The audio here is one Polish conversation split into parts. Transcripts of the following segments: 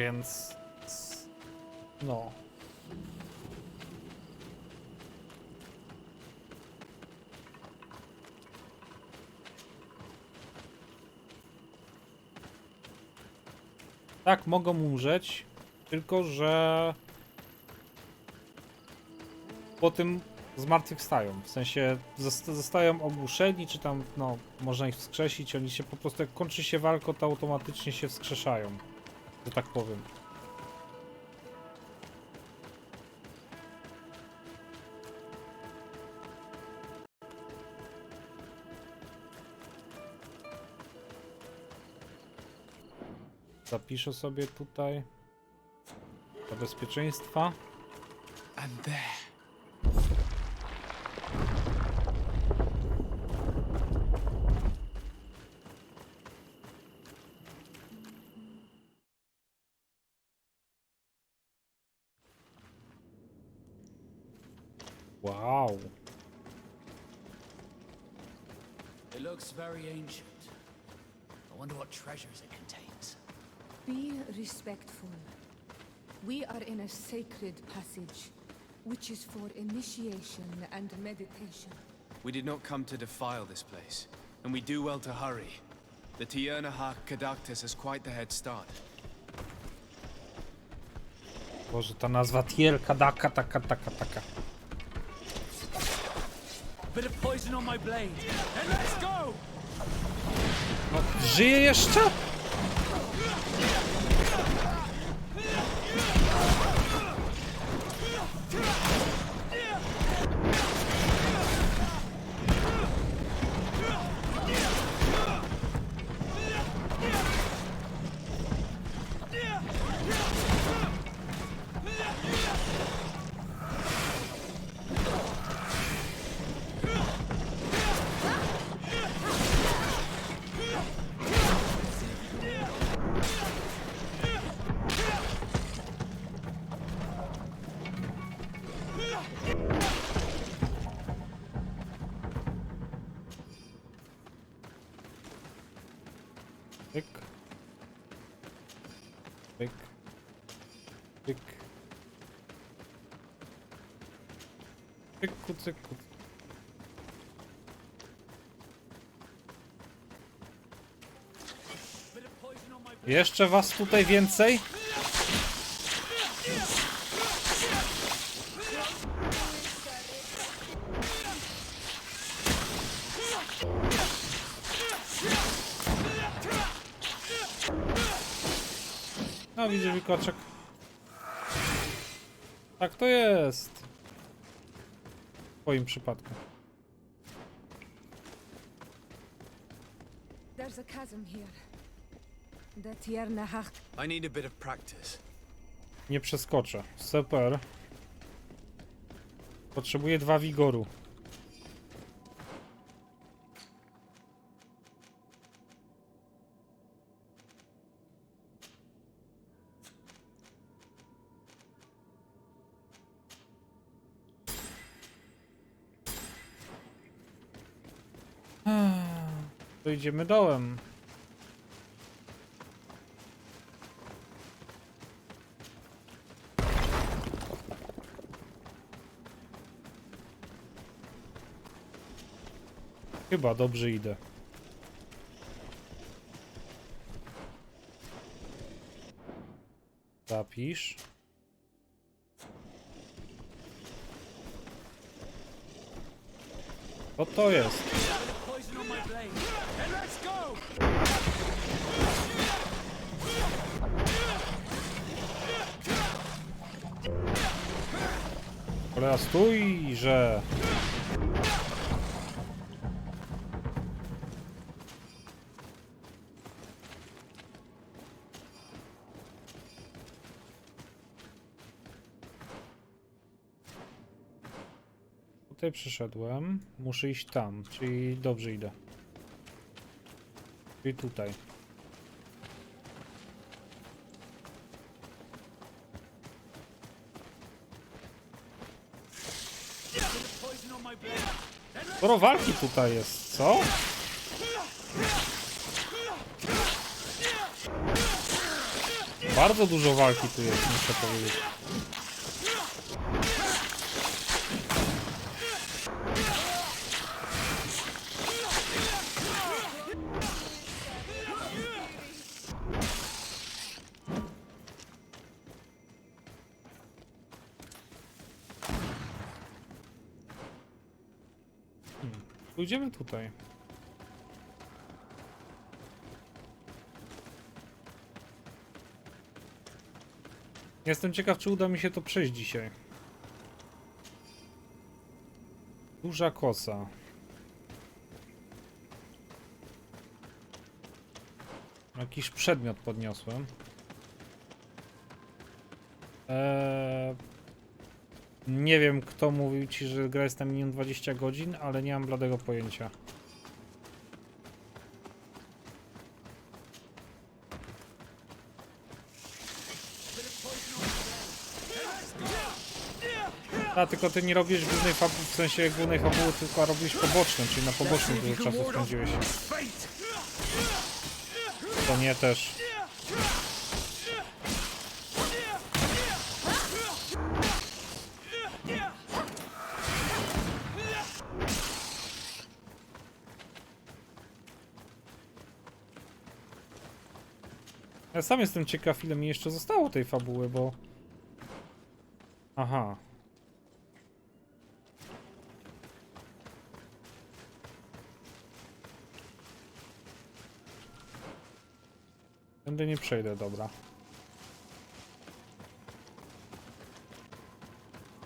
więc... No. Tak, mogą umrzeć, tylko że po tym zmartwychwstają. W sensie zostają ogłuszeni, czy tam, no, można ich wskrzesić, oni się po prostu, jak kończy się walka, to automatycznie się wskrzeszają, że tak powiem. Zapiszę sobie tutaj dla bezpieczeństwa. And there. Wow. It looks very ancient. I wonder what treasures it contains. Be respectful. We are in a sacred passage, which is for initiation and meditation. We did not come to defile this place, and we do well to hurry. The Tiernahak Kadaktis has quite the head start. Boże, ta nazwa Tier, Kadaka, taka. Bit of poison on my blade, and let's go! No, żyje jeszcze? Pyk. Pyk. Pyk. Pyk, cyk. Jeszcze was tutaj więcej? No, widzę wilkoczek. Tak to jest. W twoim przypadku. There's a chasm here. The Tiernahak. I need a bit of practice. Nie przeskoczę. Super. Potrzebuję 2 wigoru. To idziemy dołem. Chyba dobrze idę. Zapisz. Co to jest? Poison on my blade, and let's go! Cholera, stójże! Tutaj przyszedłem. Muszę iść tam, czyli dobrze idę. Czyli tutaj. Sporo walki tutaj jest, co? Bardzo dużo walki tu jest, muszę powiedzieć. Pójdziemy tutaj. Jestem ciekaw, czy uda mi się to przejść dzisiaj. Duża kosa. Jakiś przedmiot podniosłem. Nie wiem, kto mówił ci, że gra jest na minimum 20 godzin, ale nie mam bladego pojęcia. A, tylko ty nie robisz głównej fabuły, w sensie głównej fabuły, tylko robisz poboczną, czyli na pobocznym dużo czasu spędziłeś. To nie też. Ja sam jestem ciekaw, ile mi jeszcze zostało tej fabuły, bo... Aha. Tędy nie przejdę, dobra.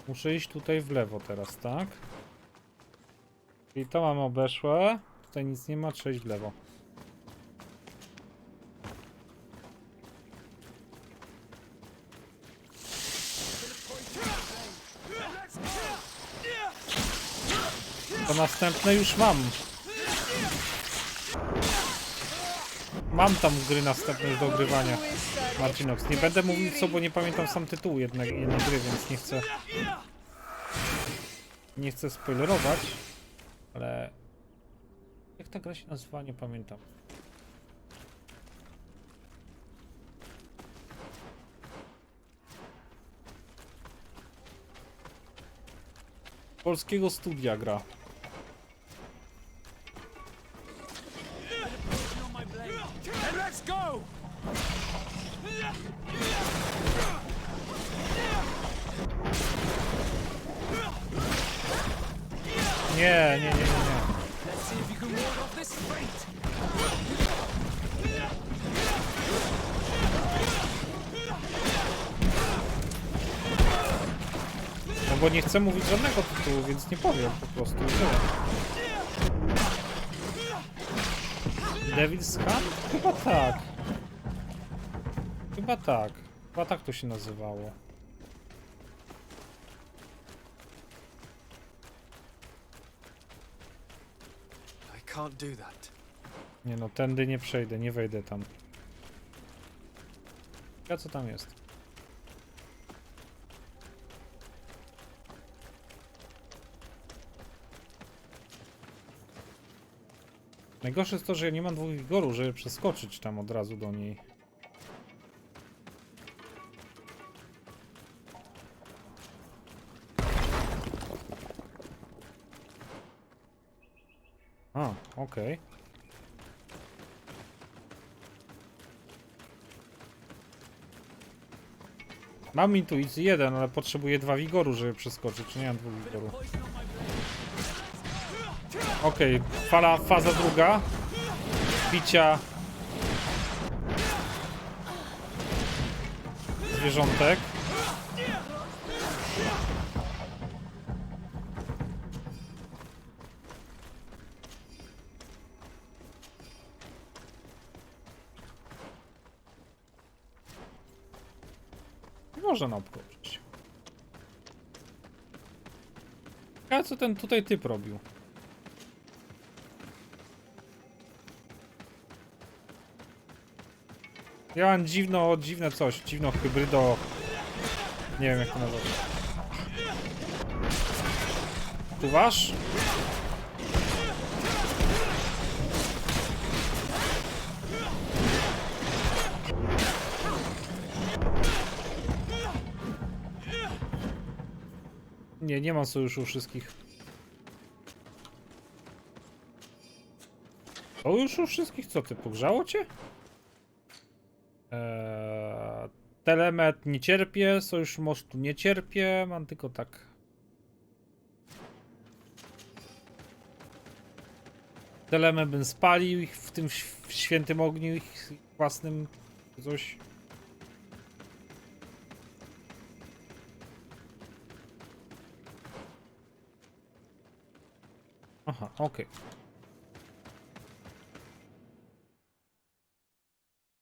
Muszę iść tutaj w lewo teraz, tak? I to mamy obeszłe. Tutaj nic nie ma, trzeba iść w lewo. To następne już mam. Mam tam gry następne już do ogrywania. Marcinox. Nie będę mówił co, bo nie pamiętam sam tytułu jednej gry, więc nie chcę spoilerować. Ale... Jak ta gra się nazywa? Nie pamiętam. Polskiego studia gra. Nie. No bo nie chcę mówić żadnego tytułu, więc nie powiem po prostu. Devil's Hand? Chyba tak. Chyba tak to się nazywało. Can't do that. Nie no, tędy nie przejdę, nie wejdę tam. A co tam jest? Najgorsze jest to, że ja nie mam dwóch wigoru, żeby przeskoczyć tam od razu do niej. A, okej. Mam intuicję 1, ale potrzebuję 2 wigoru, żeby przeskoczyć. Nie mam 2 wigoru. Okej, faza druga. Bicia zwierzątek. Można na obchodzić. A co ten tutaj typ robił? Ja mam dziwne coś, dziwno hybrydo... Nie wiem jak to nazwać. Tu wasz? Nie, nie mam sojuszu wszystkich. Sojuszu wszystkich? Co ty, pogrzało cię? Telemet nie cierpię, sojusz mostu nie cierpię, mam tylko tak. Telemę bym spalił ich w tym świętym ogniu, ich własnym coś. Aha, okej.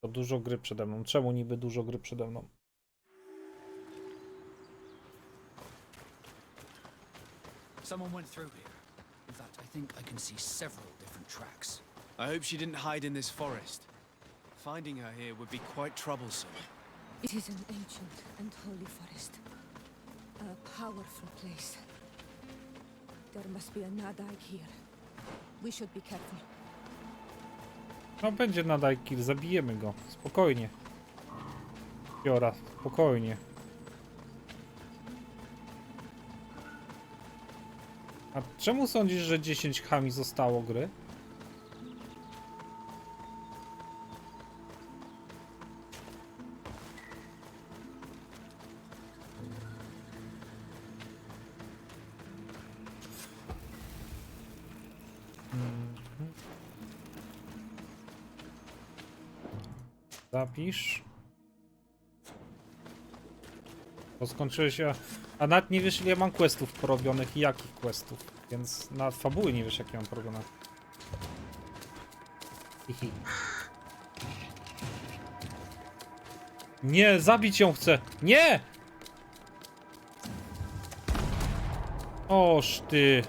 To dużo gry przede mną. Czemu niby dużo gry przede mną? Someone went through here. In fact, I think I can see several different tracks. I hope she didn't hide in this forest. Finding her here would be quite troublesome. It is an ancient and holy forest. A powerful place. There must be a Nadaik here. We should be careful. No będzie nadal kill, zabijemy go. Spokojnie. Fiora, spokojnie. A czemu sądzisz, że 10 chami zostało gry? Zapisz. Bo skończyłeś, a nawet nie wiesz, ile mam questów porobionych i jakich questów, więc na fabuły nie wiesz, jakie mam porobione. Hihi. Nie, zabić ją chcę! Nie! Oż ty.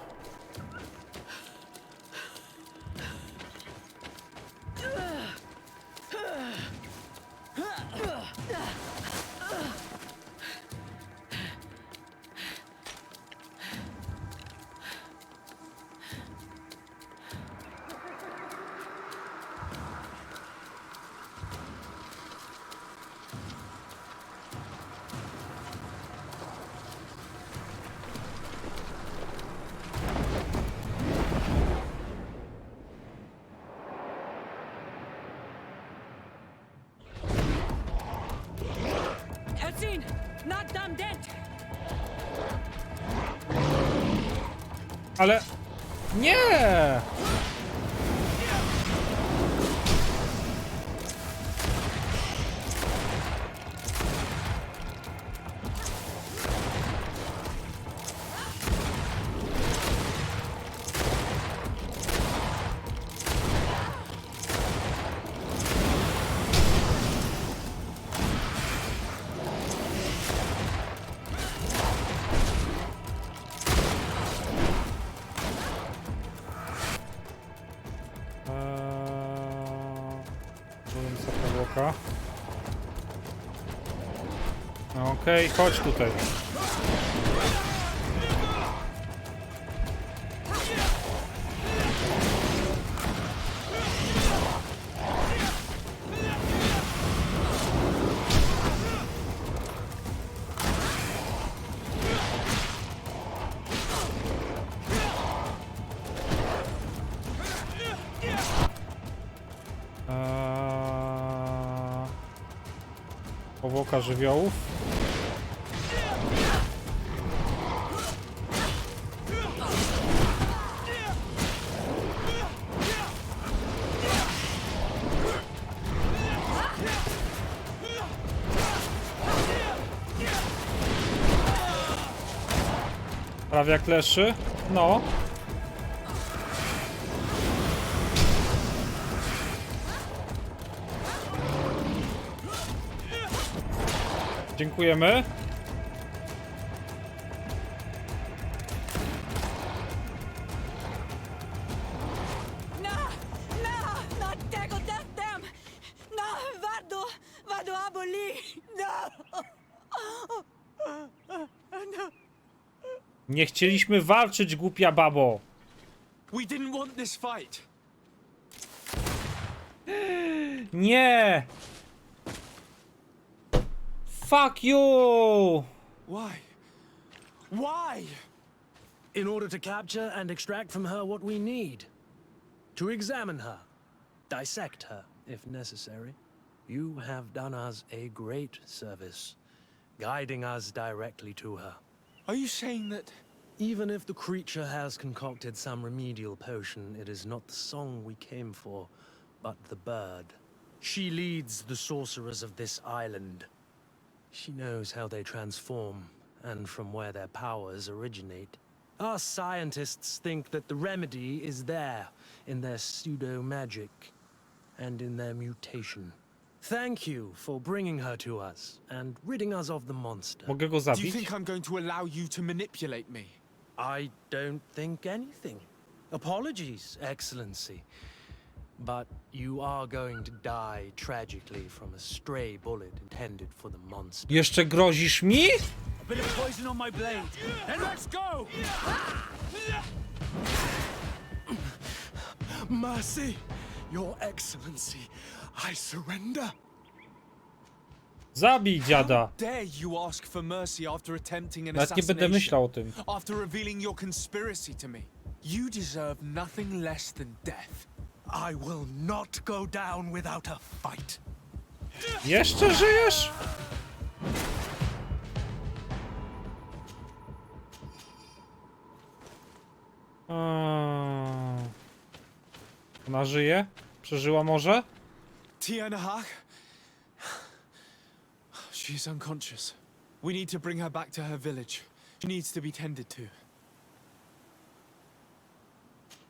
Ale... Nie! Okej, chodź tutaj. Powłoka żywiołów. Prawie jak leszy. No. Dziękujemy. Nie chcieliśmy walczyć, głupia babo. We didn't want this fight. Nie. Fuck you. Why? Why? In order to capture and extract from her what we need. To examine her, dissect her, if necessary. You have done us a great service, guiding us directly to her. Are you saying that... Even if the creature has concocted some remedial potion, it is not the song we came for, but the bird. She leads the sorcerers of this island. She knows how they transform, and from where their powers originate. Our scientists think that the remedy is there, in their pseudo-magic, and in their mutation. Thank you for bringing her to us, and ridding us of the monster. Mogę go Do you zabić? think I'm going to allow you to manipulate me? I don't think anything. Apologies, Excellency. But you are going to die tragically from a stray bullet intended for the monster. Jeszcze grozisz mi? A bit of poison on my blade. And let's go! Mercy, Your Excellency, I surrender. Zabij dziada. Dare you ask for mercy after attempting an Nawet nie będę assassination? myślał o tym. After revealing your conspiracy to me? You deserve nothing less than death. I will not go down without a fight. Jeszcze żyjesz? Ona żyje? Przeżyła może? Tianahak? She is unconscious. We need to bring her back to her village. She needs to be tended to.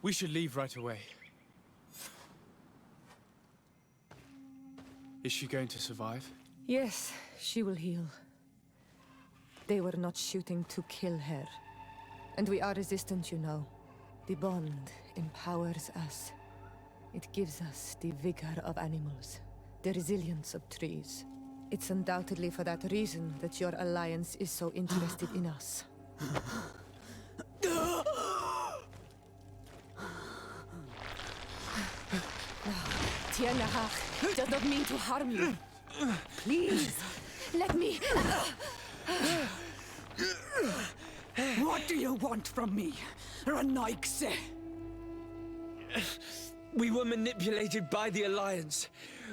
We should leave right away. Is she going to survive? Yes, she will heal. They were not shooting to kill her. And we are resistant, you know. The bond empowers us. It gives us the vigor of animals, the resilience of trees. It's undoubtedly for that reason that your alliance is so interested in us. Tianahak does not mean to harm you. Please, let me... What do you want from me, Ranaikse? We were manipulated by the Alliance.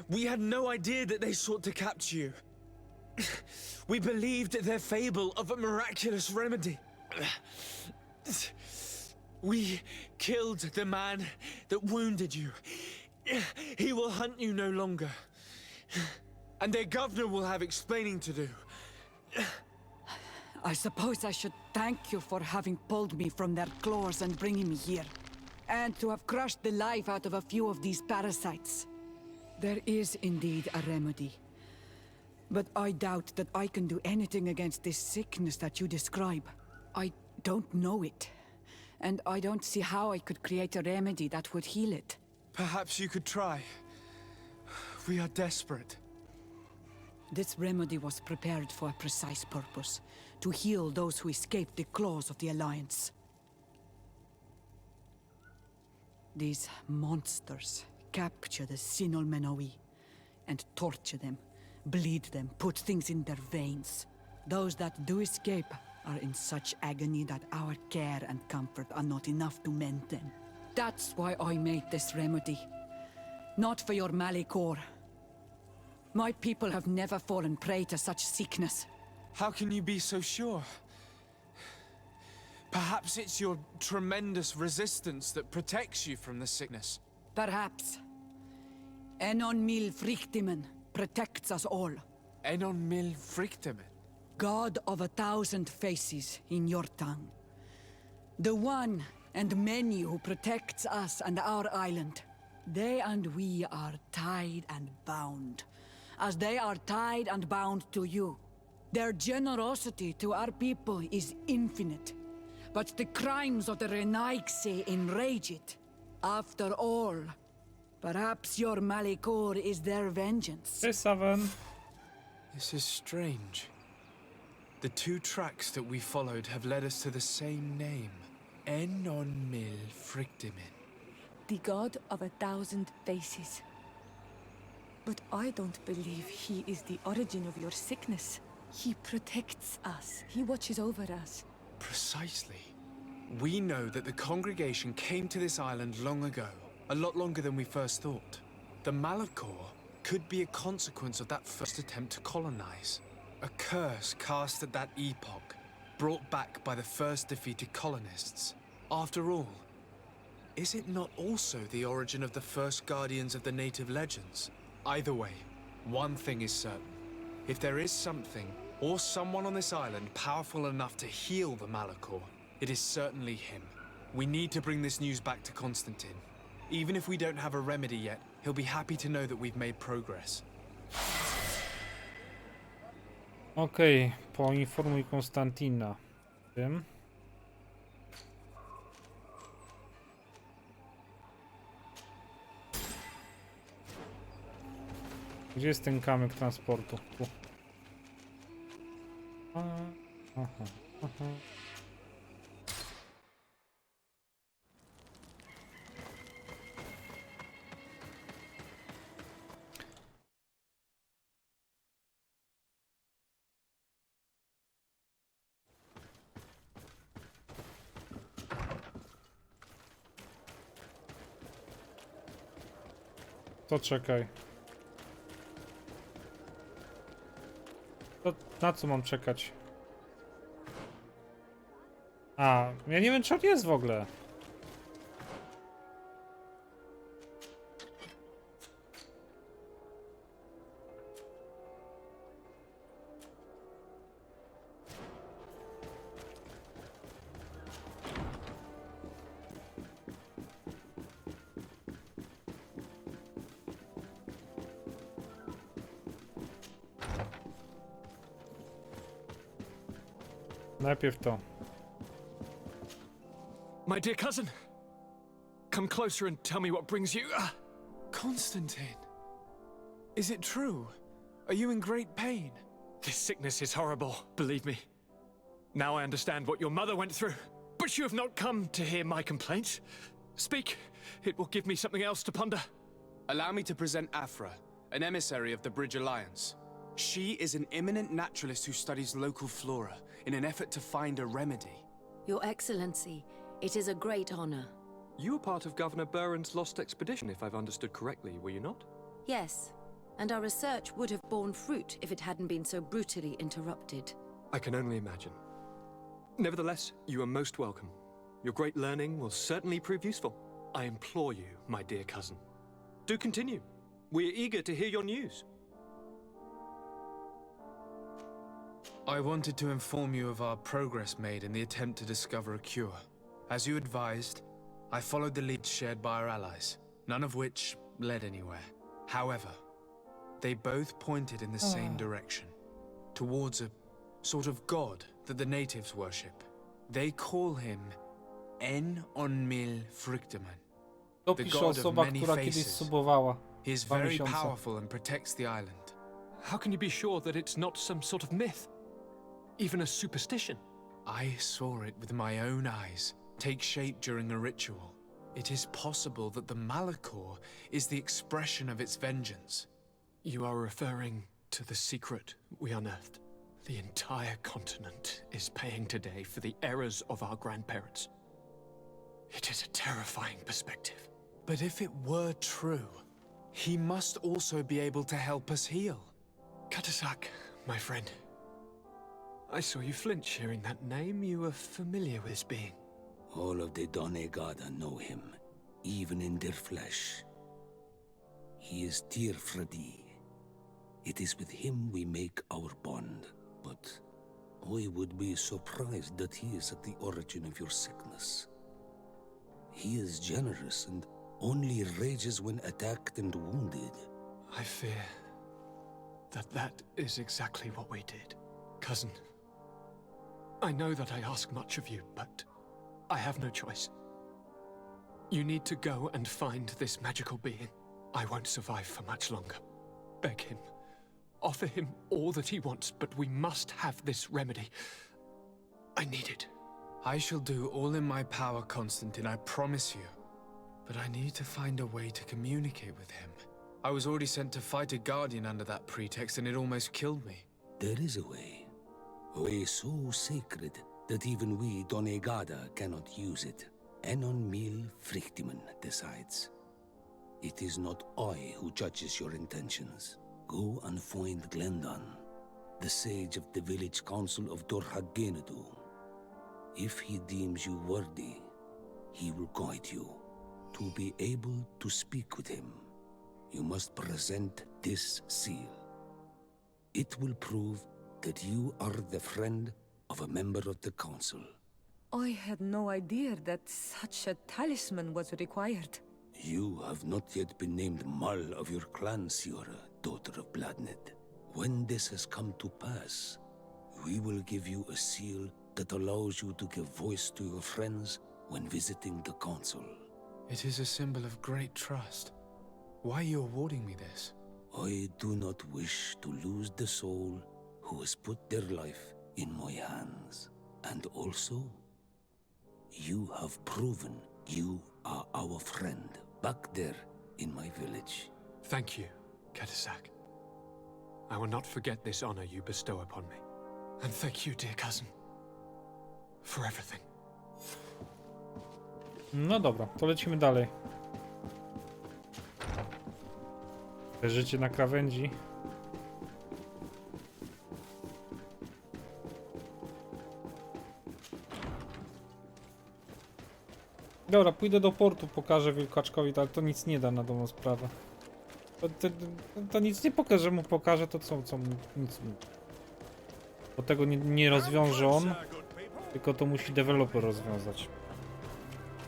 We had no idea that they sought to capture you. We believed their fable of a miraculous remedy. We killed the man that wounded you. He will hunt you no longer. And their governor will have explaining to do. I suppose I should thank you for having pulled me from their claws and bringing me here. And to have crushed the life out of a few of these parasites. There is indeed a remedy. But I doubt that I can do anything against this sickness that you describe. I don't know it. And I don't see how I could create a remedy that would heal it. Perhaps you could try. We are desperate. This remedy was prepared for a precise purpose. To heal those who escaped the claws of the Alliance. These monsters capture the Sinol Menoi and torture them, bleed them, put things in their veins. Those that do escape are in such agony that our care and comfort are not enough to mend them. That's why I made this remedy. Not for your Malikor. My people have never fallen prey to such sickness. How can you be so sure? Perhaps it's your tremendous resistance that protects you from the sickness. Perhaps. Enon mil frictimen protects us all. Enon mil frictimen. God of 1,000 faces in your tongue. The one and many who protects us and our island. They and we are tied and bound, as they are tied and bound to you. Their generosity to our people is infinite, but the crimes of the Renaigse enrage it. After all, perhaps your Malikor is their vengeance. Cześć, Saven. This is strange. The two tracks that we followed have led us to the same name. Enon mil frictimen. The god of 1,000 faces. But I don't believe he is the origin of your sickness. He protects us. He watches over us. Precisely. We know that the congregation came to this island long ago, a lot longer than we first thought. The Malachor could be a consequence of that first attempt to colonize. A curse cast at that epoch, brought back by the first defeated colonists. After all, is it not also the origin of the first guardians of the native legends? Either way, one thing is certain. If there is something, or someone on this island powerful enough to heal the Malachor, it is certainly him. We need to bring this news back to Constantine. Even if we don't have a remedy yet, he'll be happy to know that we've made progress. Okej, poinformuj Konstantina. Tym. Gdzie jest ten kamyk transportu? Tu. Aha, aha. To czekaj. To na co mam czekać? A, ja nie wiem, czy on jest w ogóle. Najpierw to. My dear cousin, come closer and tell me what brings you. Constantine! Is it true? Are you in great pain? This sickness is horrible, believe me. Now I understand what your mother went through. But you have not come to hear my complaints. Speak, it will give me something else to ponder. Allow me to present Afra, an emissary of the Bridge Alliance. She is an eminent naturalist who studies local flora in an effort to find a remedy. Your Excellency, it is a great honor. You were part of Governor Buren's lost expedition, if I've understood correctly, were you not? Yes, and our research would have borne fruit if it hadn't been so brutally interrupted. I can only imagine. Nevertheless, you are most welcome. Your great learning will certainly prove useful. I implore you, my dear cousin. Do continue. We are eager to hear your news. I wanted to inform you of our progress made in the attempt to discover a cure. As you advised, I followed the leads shared by our allies, none of which led anywhere. However, they both pointed in the same direction, towards a sort of god that the natives worship. They call him Frykteman. To pisze osoba, która kiedyś subowała. He is very powerful and protects the island. How can you be sure that it's not some sort of myth? Even a superstition? I saw it with my own eyes take shape during a ritual. It is possible that the Malachor is the expression of its vengeance. You are referring to the secret we unearthed. The entire continent is paying today for the errors of our grandparents. It is a terrifying perspective. But if it were true, he must also be able to help us heal. Katasak, my friend. I saw you flinch hearing that name. You were familiar with his being. All of the Donegada know him, even in their flesh. He is Tirfradi. It is with him we make our bond. But I would be surprised that he is at the origin of your sickness. He is generous and only rages when attacked and wounded. I fear that that is exactly what we did. Cousin, I know that I ask much of you, but I have no choice. You need to go and find this magical being. I won't survive for much longer. Beg him. Offer him all that he wants, but we must have this remedy. I need it. I shall do all in my power, Constantine, I promise you. But I need to find a way to communicate with him. I was already sent to fight a guardian under that pretext, and it almost killed me. There is a way so sacred that even we Donegada cannot use it. Enon Mil Frichtiman decides. It is not I who judges your intentions. Go and find Glendan, the sage of the village council of Dorhagenedu. If he deems you worthy, he will guide you. To be able to speak with him, you must present this seal. It will prove that you are the friend of a member of the council. I had no idea that such a talisman was required. You have not yet been named Mal of your clan, Siora, daughter of Bladned. When this has come to pass, we will give you a seal that allows you to give voice to your friends when visiting the council. It is a symbol of great trust. Why are you awarding me this? I do not wish to lose the soul who has put their life in my hands. And also, you have proven you are our friend back there in my village. Thank you, Katasak. I will not forget this honor you bestow upon me. And thank you, dear cousin, for everything. No dobra, to lecimy dalej. Te życie na krawędzi. Dobra, pójdę do portu, pokażę wilkaczkowi, ale to nic nie da na dobrą sprawę. To nic nie pokaże, że mu pokaże, to co mu, nic mu. Bo tego nie rozwiąże on, tylko to musi deweloper rozwiązać.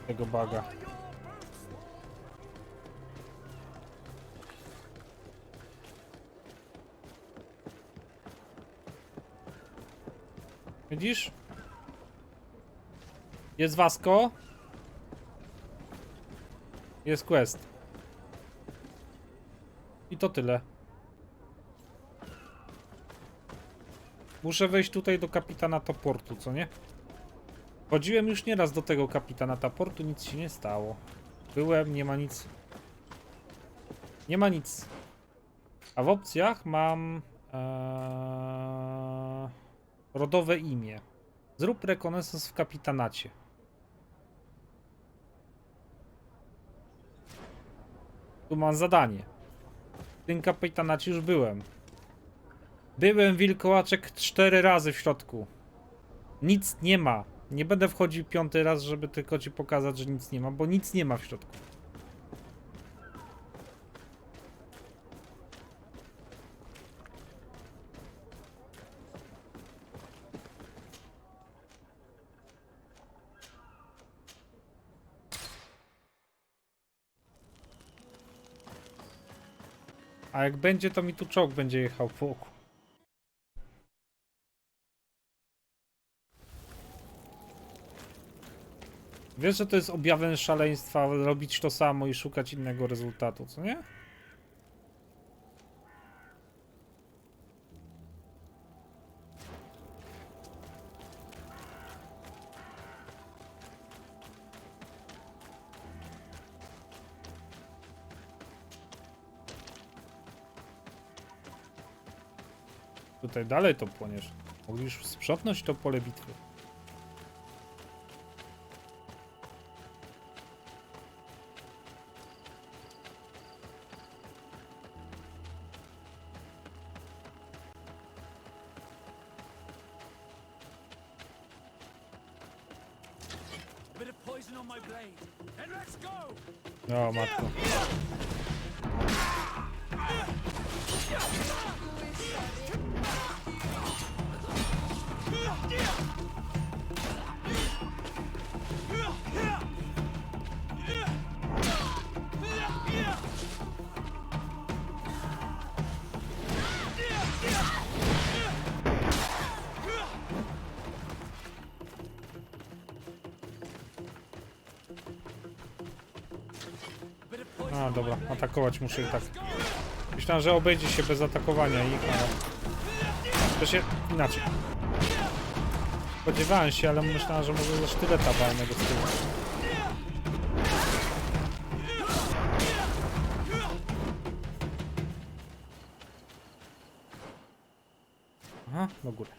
Tego buga. Widzisz? Jest Vasco. Jest quest. I to tyle. Muszę wejść tutaj do kapitana portu, co nie? Chodziłem już nieraz do tego kapitana portu, nic się nie stało. Byłem, nie ma nic. Nie ma nic. A w opcjach mam rodowe imię. Zrób rekonesans w kapitanacie. Tu mam zadanie. W tym kapitanacie już byłem. Byłem wilkołaczek 4 razy w środku. Nic nie ma. Nie będę wchodził 5. raz, żeby tylko ci pokazać, że nic nie ma, bo nic nie ma w środku. A jak będzie, to mi tu czołg będzie jechał po oku. Wiesz, że to jest objawem szaleństwa robić to samo i szukać innego rezultatu, co nie? Tutaj dalej to płoniesz. Mogliś sprzątnąć to pole bitwy. O matko. A dobra, atakować muszę i tak. Myślałem, że obejdzie się bez atakowania ich, ale... To się inaczej. Spodziewałem się, ale myślałem, że może ze sztyleta walnego z tyłu. Aha, do góry.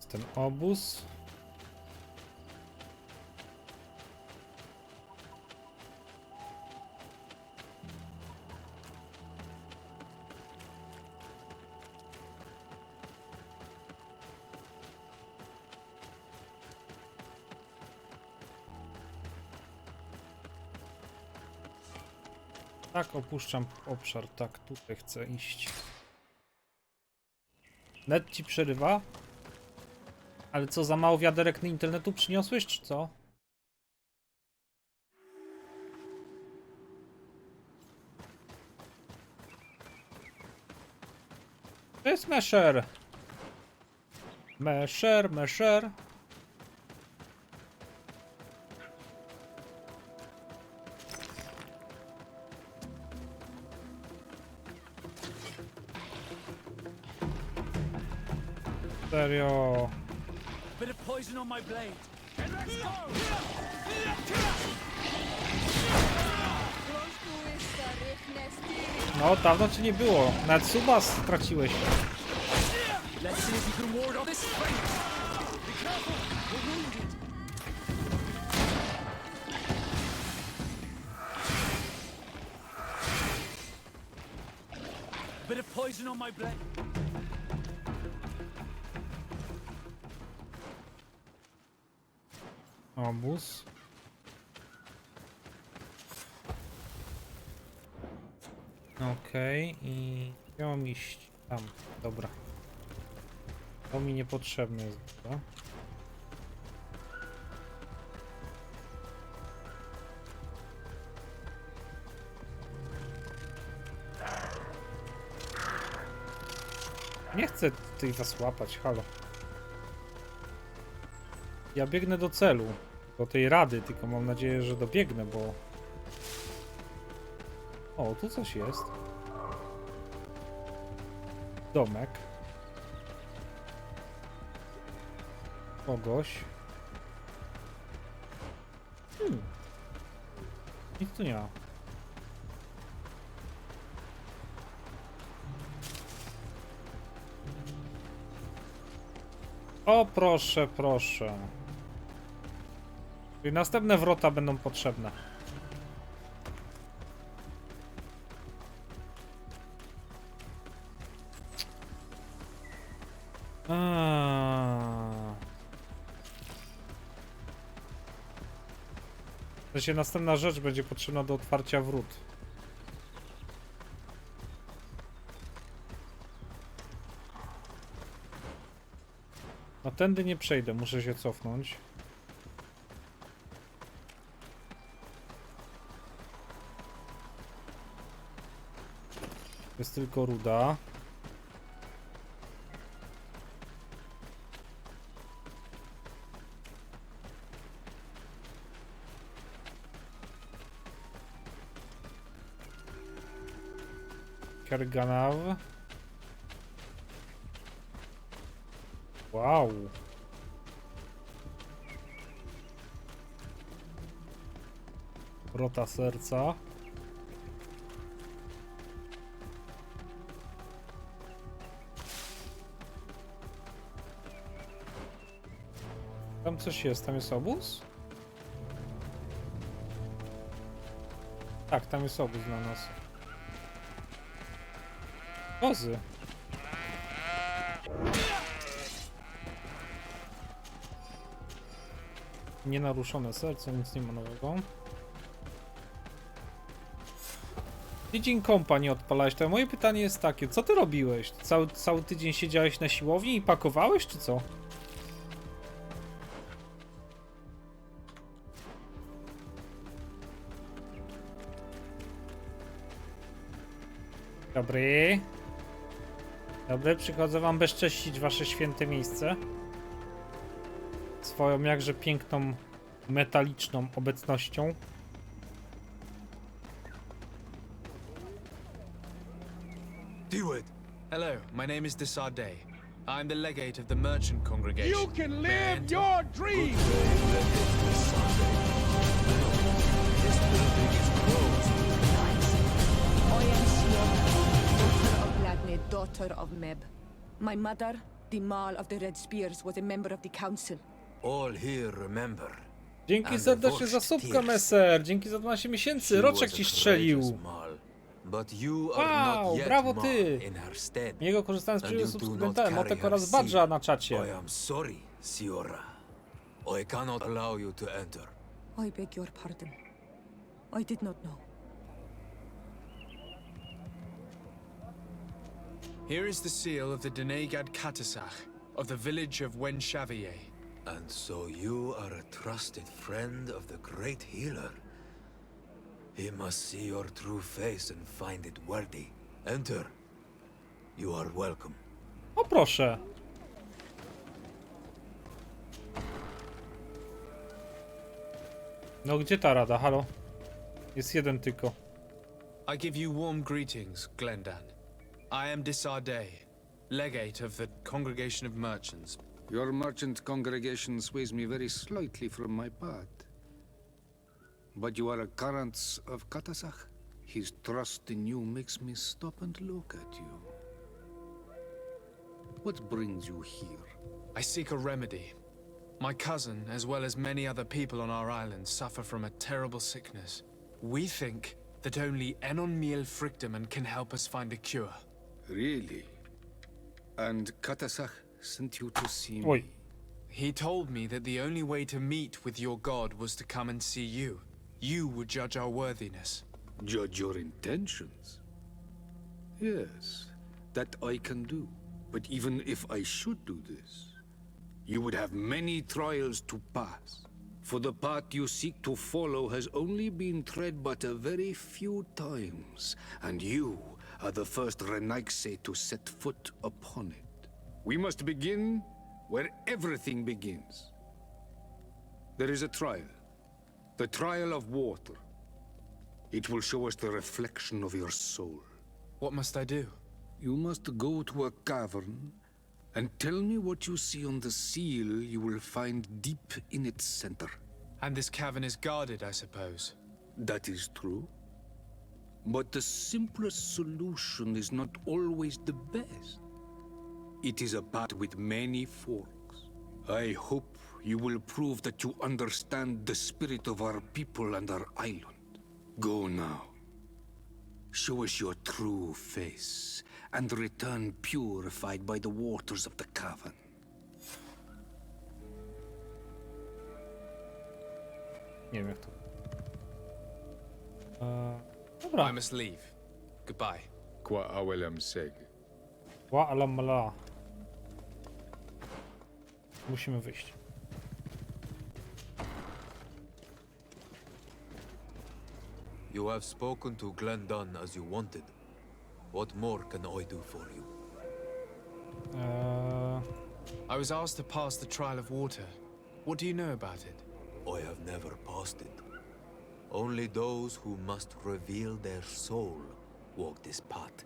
jest ten obóz. Tak, opuszczam obszar. Tak, tutaj chcę iść. Net ci przerywa? Ale co, za mało wiaderek na internetu przyniosłeś, czy co? To jest mesher. Mesher, mesher. Serio. Bit of poison on my blade. No, dawno cię nie było. Nawet suba straciłeś. Let's see if you can ward off this fight. Be careful, we're wounded. Bit of poison on my blade. Obóz. Okej, i ja mam iść tam. Dobra. To mi niepotrzebne jest, dobra. Nie chcę tych zasłapać, halo. Ja biegnę do celu, do tej rady, tylko mam nadzieję, że dobiegnę, bo... O, tu coś jest. Domek. Kogoś. Nic tu nie ma. O, proszę, proszę. Czyli następne wrota będą potrzebne. W sensie następna rzecz będzie potrzebna do otwarcia wrót. No tędy nie przejdę, muszę się cofnąć. Jest tylko ruda. Karganaw. Wow. Wrota serca. Tam coś jest, tam jest obóz? Tak, tam jest obóz dla nas. Kozy. Nienaruszone serce, nic nie ma nowego. Tydzień kompa nie odpalałeś, to moje pytanie jest takie, co ty robiłeś? Cały tydzień siedziałeś na siłowni i pakowałeś, czy co? Dobry. Dobry, przychodzę wam bezcześcić wasze święte miejsce. Swoją jakże piękną, metaliczną obecnością. Hello, my name is Desarde. I'm the legate of the merchant congregation. You can live your dream! I am Siona, daughter of Gladney, daughter of Meb. My mother, The Marl of the Red Spears was a member of the council. All here remember. Dzięki serdecznie za subka, Messer. Dzięki za 12 miesięcy. Roczek ci strzelił. Wow, brawo ty. Jego korzystałem z przyjemnym subskrybentem, motek oraz badża na czacie. I am sorry, Siora. I cannot allow you to enter. I beg your pardon. I did not know. Here is the seal of the Denegad Katasach of the village of Wenshavier. And so you are a trusted friend of the great healer. He must see your true face and find it worthy. Enter. You are welcome. O proszę. No gdzie ta rada, halo? Jest jeden tylko. I give you warm greetings, Glendan. I am Disarday, legate of the Congregation of Merchants. Your merchant congregation sways me very slightly from my path. But you are a current of Katasach? His trust in you makes me stop and look at you. What brings you here? I seek a remedy. My cousin, as well as many other people on our island, suffer from a terrible sickness. We think that only Enon Miel Frictamen can help us find a cure. Really? And Katasach sent you to see Oi. me? He told me that the only way to meet with your god was to come and see you. You would judge our worthiness. Judge your intentions? Yes, that I can do. But even if I should do this, you would have many trials to pass. For the path you seek to follow has only been tread but a very few times, and you are the first Renaigse to set foot upon it. We must begin where everything begins. There is a trial. The trial of water. It will show us the reflection of your soul. What must I do? You must go to a cavern and tell me what you see on the seal you will find deep in its center. And this cavern is guarded, I suppose. That is true. But the simplest solution is not always the best. It is a path with many forks. I hope you will prove that you understand the spirit of our people and our island. Go now. Show us your true face, and return purified by the waters of the cavern. Nie wiem jak to. Dobra. I must leave. Goodbye. Qua awelam seg. Ła alamala. Musimy wyjść. You have spoken to Glendan as you wanted. What more can I do for you? I was asked to pass the trial of water. What do you know about it? I have never passed it. Only those who must reveal their soul walk this path.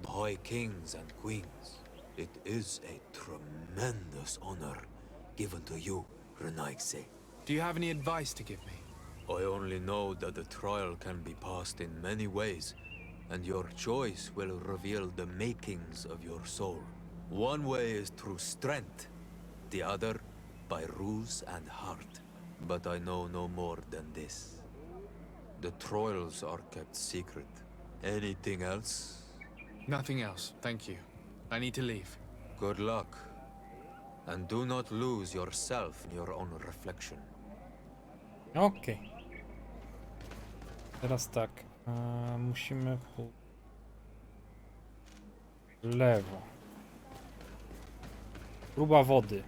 High kings and queens. It is a tremendous honor given to you, Renaigse. Do you have any advice to give me? I only know that the trial can be passed in many ways, and your choice will reveal the makings of your soul. One way is through strength, the other by ruse and heart. But I know no more than this. The trials are kept secret. Anything else? Nothing else, thank you. I need to leave. Good luck. And do not lose yourself in your own reflection. Okej. Teraz tak. Musimy po lewo. Próba wody.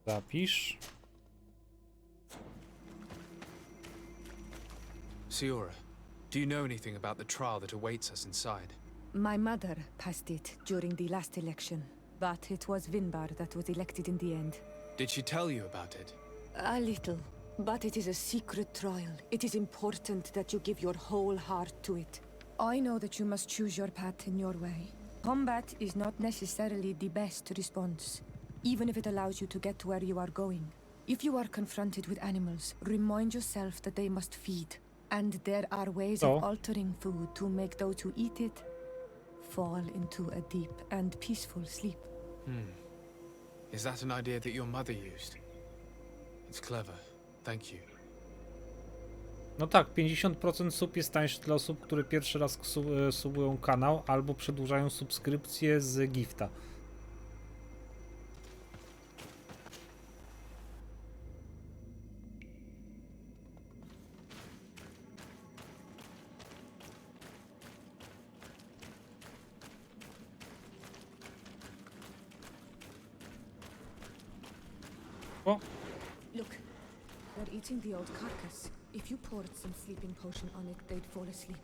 Zapisz. Siora, do you know anything about the trial that awaits us inside? My mother passed it during the last election, but it was Vinbar that was elected in the end. Did she tell you about it? A little, but it is a secret trial. It is important that you give your whole heart to it. I know that you must choose your path in your way, Combat is not necessarily the best response, even if it allows you to get to where you are going. If you are confronted with animals, remind yourself that they must feed, and there are ways of altering food to make those who eat it fall into a deep and peaceful sleep. Is that an idea that your mother used? It's clever. Thank you. No tak, 50% sub jest tańszy dla osób, które pierwszy raz subują kanał albo przedłużają subskrypcję z gifta. O! Look, they're eating the old carcass. If you poured some sleeping potion on it, they'd fall asleep.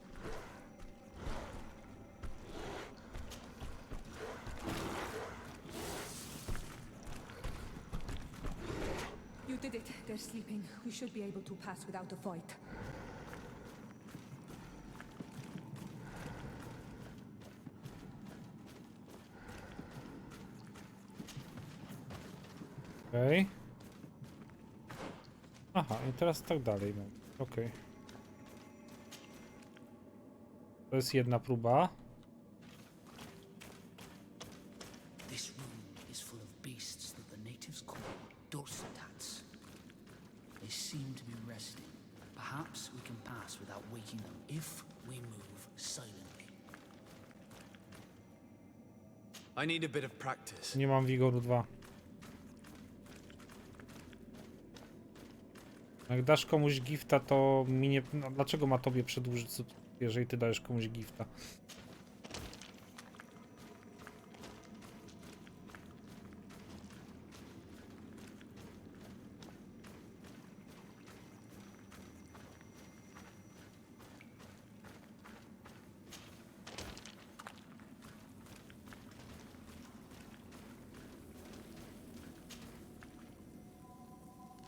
You did it. They're sleeping. We should be able to pass without a fight. Okej. Aha, i teraz tak dalej. Okej. To jest jedna próba. This room is full of beasts that the natives call dorsats. They seem to be resting. Perhaps we can pass without waking them if we move silently. I need a bit of practice. Nie mam wigoru 2. Jak dasz komuś gifta, to mi nie... No, dlaczego ma tobie przedłużyć, jeżeli ty dajesz komuś gifta?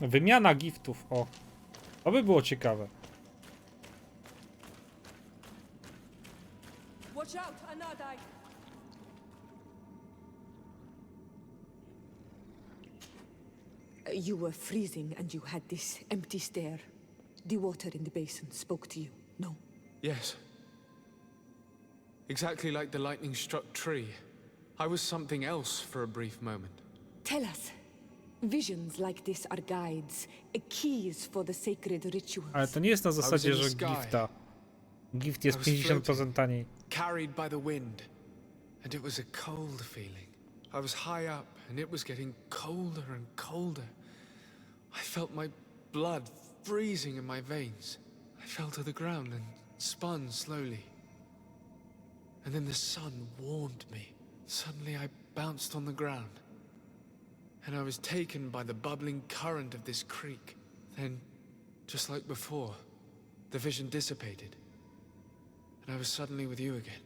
Wymiana giftów, o. To by było ciekawe. Watch out, Anadai! You were freezing and you had this empty stare. The water in the basin spoke to you, no? Yes. Exactly like the lightning-struck tree. I was something else for a brief moment. Tell us. Visions like this are guides, keys for the sacred rituals. Ale to nie jest na zasadzie, że gifta. Gift jest 50% taniej. Carried by the wind, and it was a cold feeling. I was high up, and it was getting colder and colder. I felt my blood freezing in my veins. I fell to the ground and spun slowly. And then the sun warmed me. Suddenly I bounced on the ground. And I was taken by the bubbling current of this creek. Then, just like before, the vision dissipated. And I was suddenly with you again.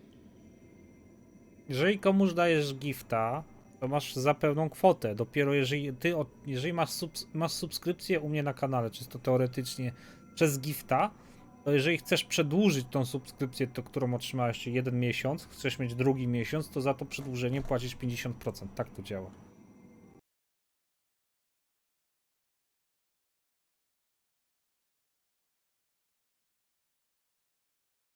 Jeżeli komuś dajesz gifta, to masz za pełną kwotę. Dopiero jeżeli masz subskrypcję u mnie na kanale, czysto teoretycznie przez gifta, to jeżeli chcesz przedłużyć tą subskrypcję, którą otrzymałeś 1 miesiąc, chcesz mieć drugi miesiąc, to za to przedłużenie płacisz 50%. Tak to działa.